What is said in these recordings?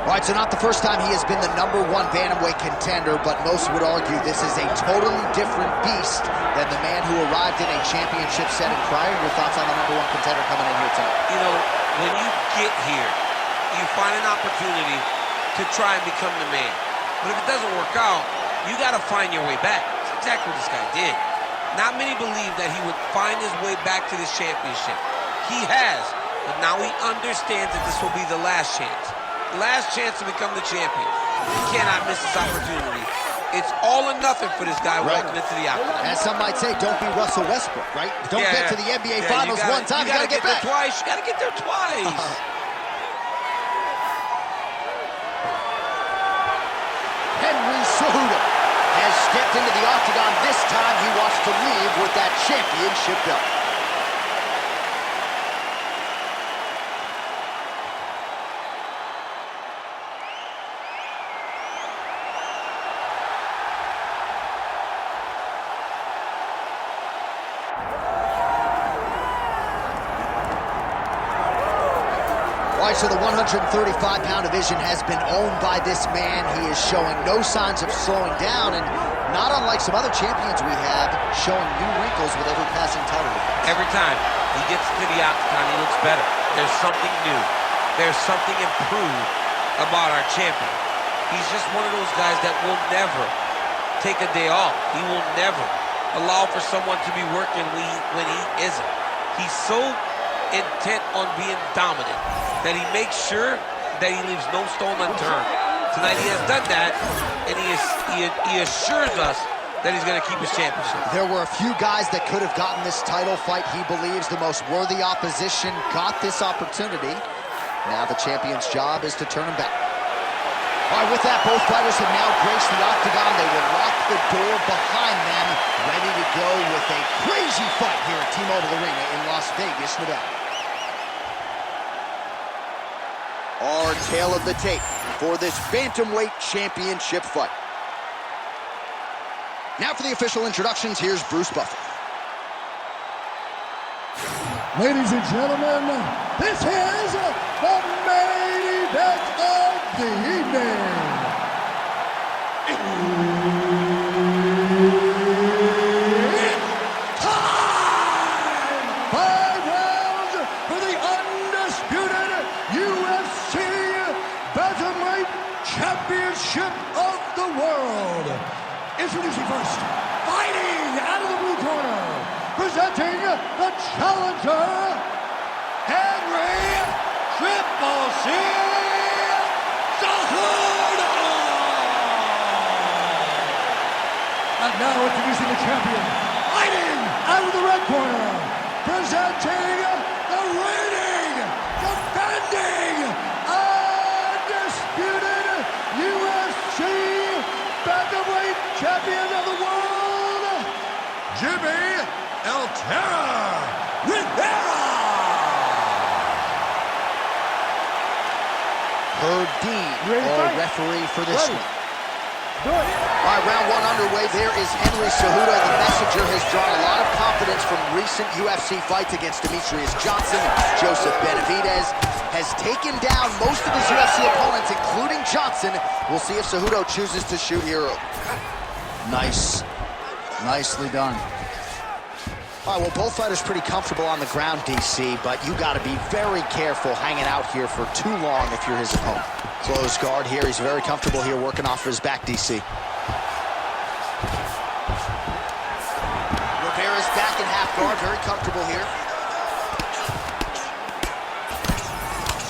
All right, so not the first time he has been the #1 bantamweight contender, but most would argue this is a totally different beast than the man who arrived in a championship setting prior. Your thoughts on the #1 contender coming in here tonight? You know, when you get here, you find an opportunity to try and become the man. But if it doesn't work out, you got to find your way back. That's exactly what this guy did. Not many believe that he would find his way back to this championship. He has, but now he understands that this will be the last chance. Last chance to become the champion. He cannot miss this opportunity. It's all or nothing for this guy walking into the octagon. As some might say, don't be Russell Westbrook, right? Don't get to the NBA Finals one time, you gotta get back. There twice. You gotta get there twice. Henry Cejudo has stepped into the octagon. This time he wants to leave with that championship belt. All right, so the 135-pound division has been owned by this man. He is showing no signs of slowing down, and not unlike some other champions we have, showing new wrinkles with every passing title. Every time he gets to the octagon, he looks better. There's something new. There's something improved about our champion. He's just one of those guys that will never take a day off. He will never allow for someone to be working when he isn't. He's so intent on being dominant that he makes sure that he leaves no stone unturned. Tonight he has done that, and he assures us that he's going to keep his championship. There were a few guys that could have gotten this title fight. He believes the most worthy opposition got this opportunity. Now the champion's job is to turn him back. All right, with that, both fighters have now graced the octagon. They will lock the door behind them, ready to go with a crazy fight here at T-Mobile Arena in Las Vegas, Nevada. Our tale of the tape for this bantamweight championship fight. Now for the official introductions, here's Bruce Buffer. Ladies and gentlemen, this is the main event of the evening. It's time! 5 rounds for the undisputed UFC Bantamweight Championship of the world. Introducing first, fighting out of the blue corner, presenting the challenger, Henry Triple C Cejudo. And now introducing the champion, fighting out of the red corner, presenting the reigning, defending, undisputed UFC Bantamweight Champion of the world, Jimmie Rivera. Herb Dean, our referee for this one. All right, round one underway. There is Henry Cejudo. The messenger has drawn a lot of confidence from recent UFC fights against Demetrius Johnson. Joseph Benavidez has taken down most of his UFC opponents, including Johnson. We'll see if Cejudo chooses to shoot here. Nice. Nicely done. All right, well, both fighters pretty comfortable on the ground, DC, but you got to be very careful hanging out here for too long if you're his opponent. Close guard here. He's very comfortable here working off his back, DC. Rivera's back in half guard, very comfortable here.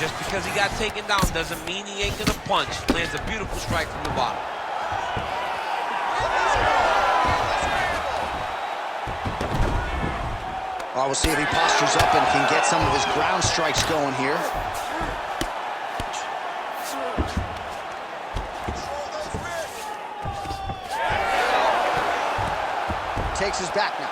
Just because he got taken down doesn't mean he ain't gonna punch. Lands a beautiful strike from the bottom. We'll see if he postures up and can get some of his ground strikes going here. Takes his back now.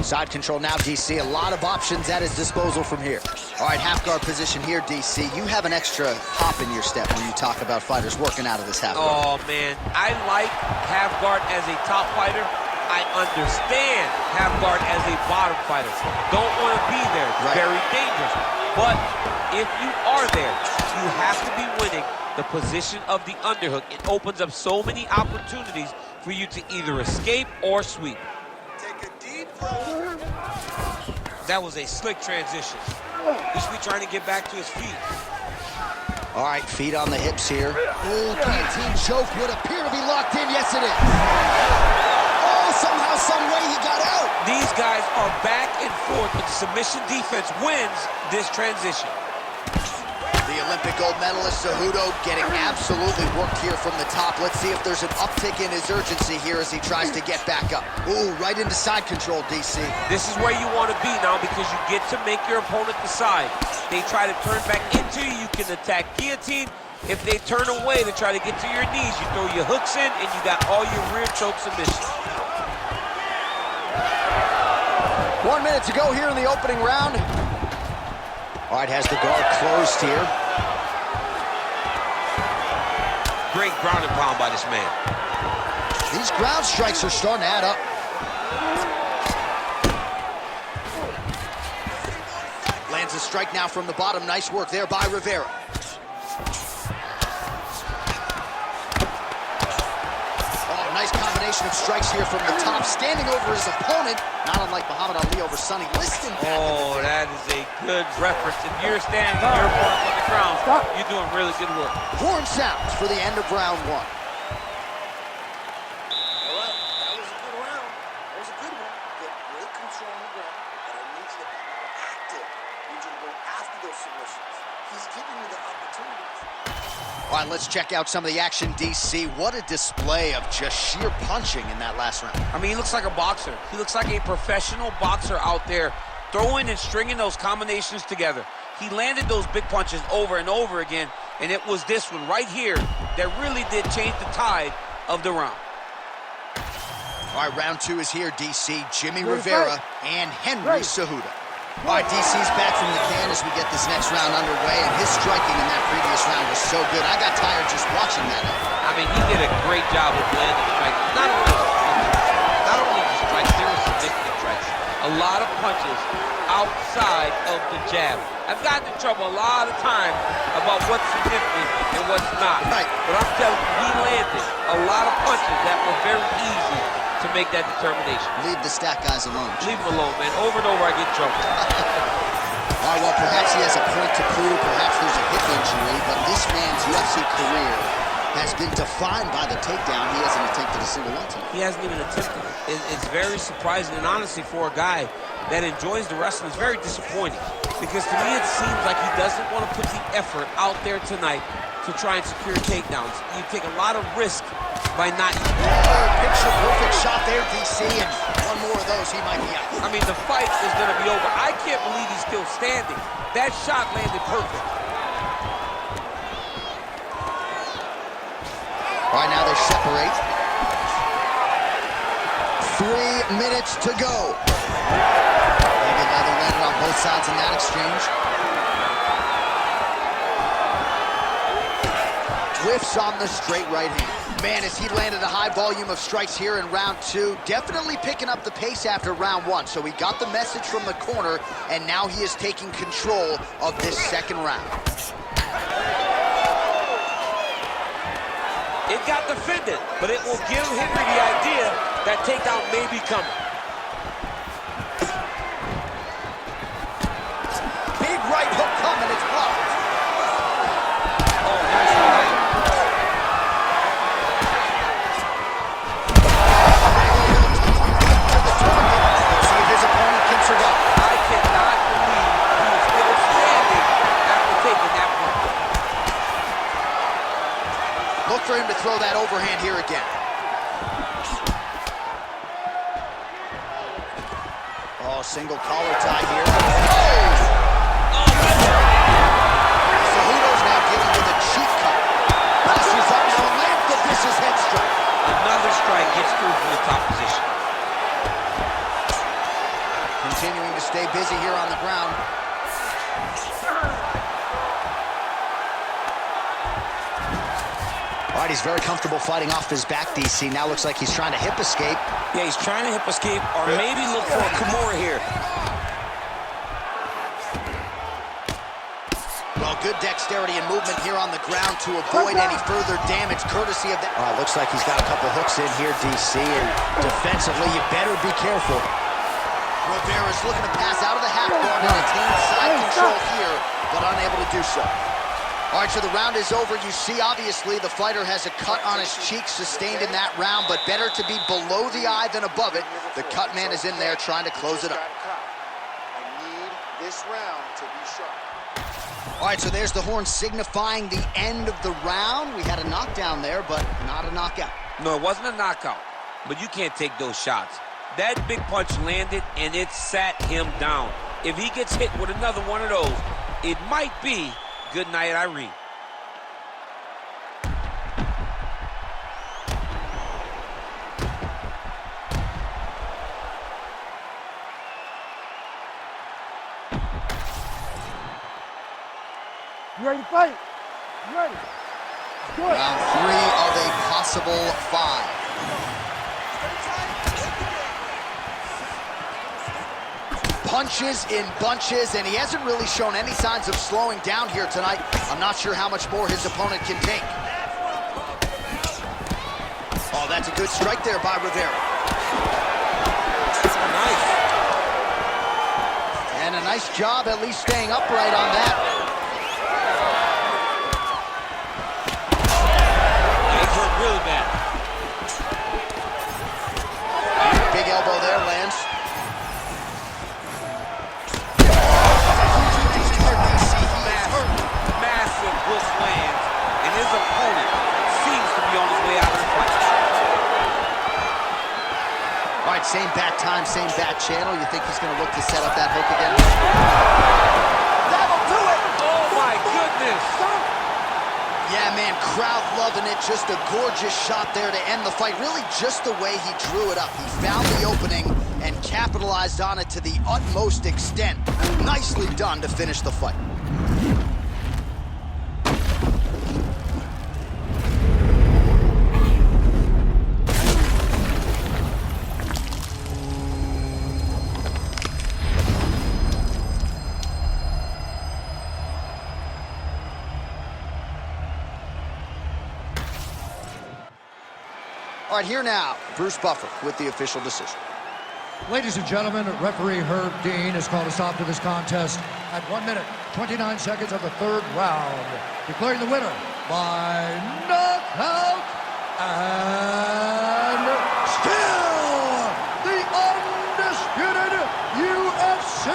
Side control now, DC. A lot of options at his disposal from here. All right, half guard position here, DC. You have an extra hop in your step when you talk about fighters working out of this half guard. Oh, man. I like half guard as a top fighter I understand half guard as a bottom fighter. Don't want to be there. It's very dangerous. But if you are there, you have to be winning the position of the underhook. It opens up so many opportunities for you to either escape or sweep. Take a deep breath. That was a slick transition. He should be trying to get back to his feet. All right, feet on the hips here. Oh, guillotine choke would appear to be locked in. Yes, it is. Oh, somehow, some way he got out. These guys are back and forth, but the submission defense wins this transition. The Olympic gold medalist Cejudo getting absolutely worked here from the top. Let's see if there's an uptick in his urgency here as he tries to get back up. Ooh, right into side control, DC. This is where you want to be now because you get to make your opponent decide. They try to turn back into you, you can attack guillotine. If they turn away to try to get to your knees, you throw your hooks in and you got all your rear choke submissions. 1 minute to go here in the opening round. All right, has the guard closed here. Great ground and pound by this man. These ground strikes are starting to add up. Lands a strike now from the bottom. Nice work there by Rivera. Oh, nice combination of strikes here from the top. Standing over his opponent, not unlike Muhammad Ali over Sonny Liston. Oh, that is a good reference. If you're standing and your opponent's on the ground, you're doing really good work. Horn sounds for the end of round one. All right, that was a good round. That was a good one. Get great control on the ground, but I need you to be active. I need you to go after those submissions. He's giving you the opportunities. All right, let's check out some of the action, DC. What a display of just sheer punching in that last round. I mean, he looks like a boxer. He looks like a professional boxer out there, throwing and stringing those combinations together. He landed those big punches over and over again, and it was this one right here that really did change the tide of the round. All right, round two is here, DC. Jimmie Rivera and Henry Cejudo. All right, DC's back from the can as we get this next round underway, and his striking in that previous round was so good. I got tired just watching that. I mean, he did a great job of landing strikes. Not only the strikes, there were significant strikes. A lot of punches outside of the jab. I've gotten in trouble a lot of times about what's significant and what's not. Right. But I'm telling you, he landed a lot of punches that were very easy to make that determination. Leave the stat guys alone. Leave him alone, man. Over and over, I get in trouble. All right, well, perhaps he has a point to prove. Perhaps there's a hip injury, but this man's UFC career has been defined by the takedown. He hasn't attempted a single one tonight. He hasn't even attempted it. It's very surprising, and honestly, for a guy that enjoys the wrestling, it's very disappointing. Because to me, it seems like he doesn't want to put the effort out there tonight to try and secure takedowns. You take a lot of risk by not. Picture perfect shot there, DC, and one more of those, he might be out. I mean, the fight is going to be over. I can't believe he's still standing. That shot landed perfect. All right, now they separate. 3 minutes to go. Maybe leather landed on both sides in that exchange. Whiffs on the straight right hand. Man, as he landed a high volume of strikes here in round two, definitely picking up the pace after round one. So he got the message from the corner, and now he is taking control of this second round. It got defended, but it will give Henry the idea that takedown may be coming. Big right hook coming, it's blocked. Oh, nice right. See if his opponent can survive. I cannot believe he is still standing after taking that one. Look for him to throw that overhand here again. Oh, single collar tie here. Oh! Cejudo's now dealing with a cheek cut. Passes up now and lands the vicious head strike. Another strike gets through from the top position. Continuing to stay busy here on the ground. All All right, he's very comfortable fighting off his back, DC. Now looks like he's trying to hip escape. Yeah, he's trying to hip escape or maybe look for a Kimura here. Well, good dexterity and movement here on the ground to avoid any further damage, courtesy of that. All right, looks like he's got a couple hooks in here, DC, and defensively, you better be careful. Rivera's looking to pass out of the half guard and attain side control here, but unable to do so. All right, so the round is over. You see, obviously, the fighter has a cut on his cheek sustained in that round, but better to be below the eye than above it. The cut man is in there trying to close it up. I need this round to be sharp. All right, so there's the horn signifying the end of the round. We had a knockdown there, but not a knockout. No, it wasn't a knockout, but you can't take those shots. That big punch landed, and it sat him down. If he gets hit with another one of those, it might be good night, Irene. You ready to fight? You ready? Do it. Round 3 of a possible 5. Punches in bunches, and he hasn't really shown any signs of slowing down here tonight. I'm not sure how much more his opponent can take. Oh, that's a good strike there by Rivera. Nice. And a nice job at least staying upright on that. He's hurt really bad. Big elbow there lands. Massive hook lands, and his opponent seems to be on his way out of the fight. All right, same bat time, same bat channel. You think he's going to look to set up that hook again? That'll do it! Oh, my goodness! Yeah, man, crowd loving it. Just a gorgeous shot there to end the fight. Really just the way he drew it up. He found the opening and capitalized on it to the utmost extent. Nicely done to finish the fight. All right, here now, Bruce Buffer with the official decision. Ladies and gentlemen, referee Herb Dean has called a stop to this contest at 1 minute, 29 seconds of the 3rd round, declaring the winner by knockout and still the undisputed UFC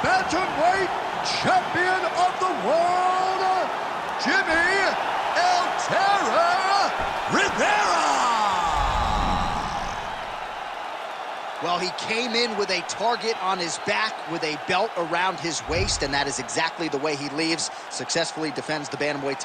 bantamweight champion of the world, Jimmie El Terror Rivera. Well, he came in with a target on his back with a belt around his waist, and that is exactly the way he leaves. Successfully defends the bantamweight title.